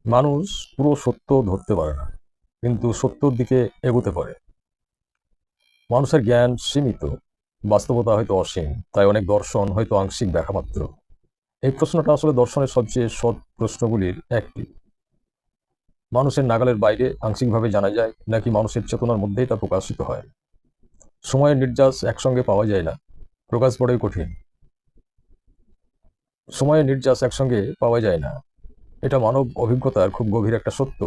মানুষ পুরো সত্য ধরতে পারে না, কিন্তু সত্যর দিকে এগোতে পারে। মানুষের জ্ঞান সীমিত, বাস্তবতা হয়তো অসীম, তাই অনেক দর্শন হয়তো আংশিক ব্যাখ্যা মাত্র। এই প্রশ্নটা আসলে দর্শনের সবচেয়ে সৎ প্রশ্নগুলির একটি। মানুষের নাগালের বাইরে আংশিকভাবে জানা যায়, নাকি মানুষের চেতনার মধ্যেই তা প্রকাশিত হয়? সময়ের নির্যাস একসঙ্গে পাওয়া যায় না, প্রকাশ বড়ই কঠিন। সময়ের নির্যাস একসঙ্গে পাওয়া যায় না, এটা মানব অভিজ্ঞতার খুব গভীর একটা সত্য।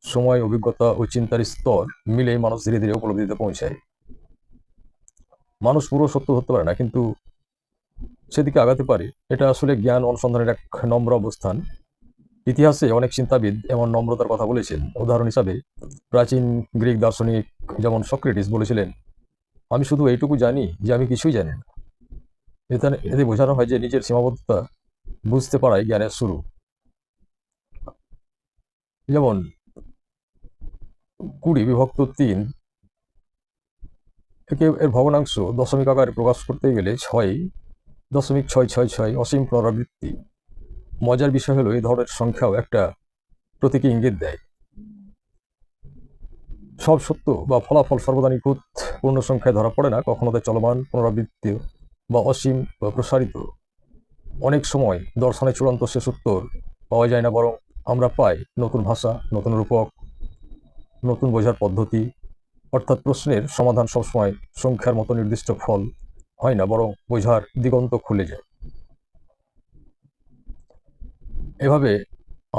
সময়, অভিজ্ঞতা ও চিন্তার স্তর মিলেই মানুষ ধীরে ধীরে উপলব্ধিতে পৌঁছায়। মানুষ পুরো সত্য ধরতে পারে না, কিন্তু সেদিকে আগাতে পারে। এটা আসলে জ্ঞান অনুসন্ধানের এক নম্র অবস্থান। ইতিহাসে অনেক চিন্তাবিদ এমন নম্রতার কথা বলেছেন। উদাহরণ হিসাবে প্রাচীন গ্রিক দার্শনিক যেমন সক্রেটিস বলেছিলেন, আমি শুধু এইটুকু জানি যে আমি কিছুই জানি না। এতে বোঝানো হয় যে নিজের সীমাবদ্ধতা বুঝতে পারাই জ্ঞানের শুরু। যেমন 20 বিভক্ত 3 একে এর ভগ্নাংশ দশমিক আকারে প্রকাশ করতে গেলে 6.666 অসীম পুনরাবৃত্তি। মজার বিষয় হলো এই ধরনের সংখ্যাও একটা প্রতীকী ইঙ্গিত দেয়। সব সত্য বা ফলাফল সর্বদা নিখুঁত পূর্ণ সংখ্যায় ধরা পড়ে না, কখনো তাই চলমান, পুনরাবৃত্তি বা অসীম বা প্রসারিত। অনেক সময় দর্শনে চূড়ান্ত শেষ উত্তর পাওয়া যায় না, বরং আমরা পাই নতুন ভাষা, নতুন রূপক, নতুন বোঝার পদ্ধতি। অর্থাৎ প্রশ্নের সমাধান সবসময় সংখ্যার মতো নির্দিষ্ট ফল হয় না, বরং বোঝার দিগন্ত খুলে যায়। এভাবে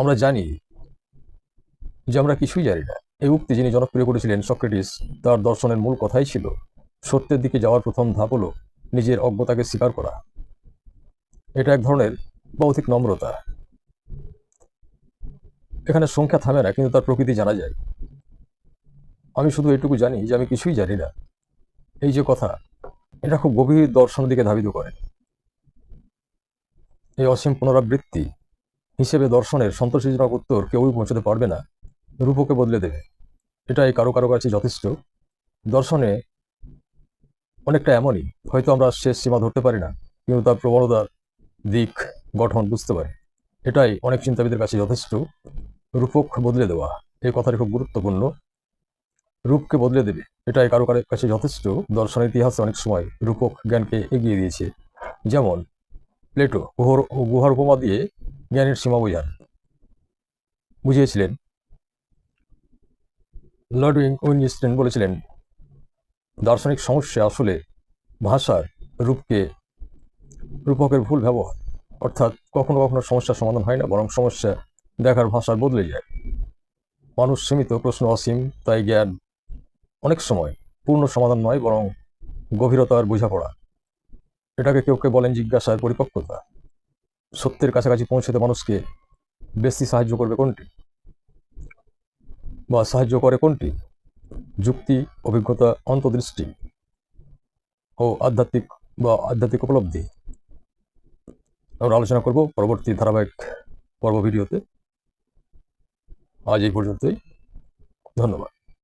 আমরা জানি যে আমরা কিছুই জানি না। এই উক্তি যিনি জনপ্রিয় করেছিলেন সক্রেটিস, তার দর্শনের মূল কথাই ছিল সত্যের দিকে যাওয়ার প্রথম ধাপ হলো নিজের অজ্ঞতাকে স্বীকার করা। এটা এক ধরনের বৌদ্ধিক নম্রতা। এখানে সংখ্যা থামে না, কিন্তু তার প্রকৃতি জানা যায়। আমি শুধু এটুকু জানি যে আমি কিছুই জানি না, এই যে কথা, এটা খুব গভীর দর্শনের দিকে ধাবিত করে। এই অসীম পুনরাবৃত্তি হিসেবে দর্শনের সন্তোষজনক উত্তর কেউই পৌঁছতে পারবে না, রূপকে বদলে দেবে। এটাই কারো কারো কাছে যথেষ্ট। দর্শনে অনেকটা এমনই, হয়তো আমরা শেষ সীমা ধরতে পারি না, কিন্তু তার প্রবণতার দিক, গঠন বুঝতে পারি। এটাই অনেক চিন্তাবিদের কাছে যথেষ্ট। রূপক বদলে দেওয়া, এই কথাটি খুব গুরুত্বপূর্ণ। রূপকে বদলে দেবে, এটাই কারো কারো কাছে যথেষ্ট। দর্শনের ইতিহাসে অনেক সময় রূপক জ্ঞানকে এগিয়ে দিয়েছে। যেমন প্লেটো গুহার উপমা দিয়ে জ্ঞানের সীমা বুঝিয়েছিলেন। লর্ডউইন উইনস্টেন বলেছিলেন, দার্শনিক সমস্যা আসলে ভাষার রূপকের ভুল ব্যবহার। অর্থাৎ কখনো কখনো সমস্যার সমাধান হয় না, বরং সমস্যা দেখার ভাষার বদলে যায়। মানুষ সীমিত, প্রশ্ন অসীম, তাই জ্ঞান অনেক সময় পূর্ণ সমাধান নয়, বরং গভীরতার বোঝাপড়া। এটাকে কেউ কেউ বলেন জিজ্ঞাসার পরিপক্কতা। সত্যের কাছাকাছি পৌঁছতে মানুষকে বেশি সাহায্য করবে কোনটি, বা সাহায্য করে কোনটি? যুক্তি, অভিজ্ঞতা, অন্তর্দৃষ্টি ও আধ্যাত্মিক উপলব্ধি। আমরা আলোচনা করব পরবর্তী ধারাবাহিক ভিডিওতে। আজ এই পর্যন্তই। ধন্যবাদ।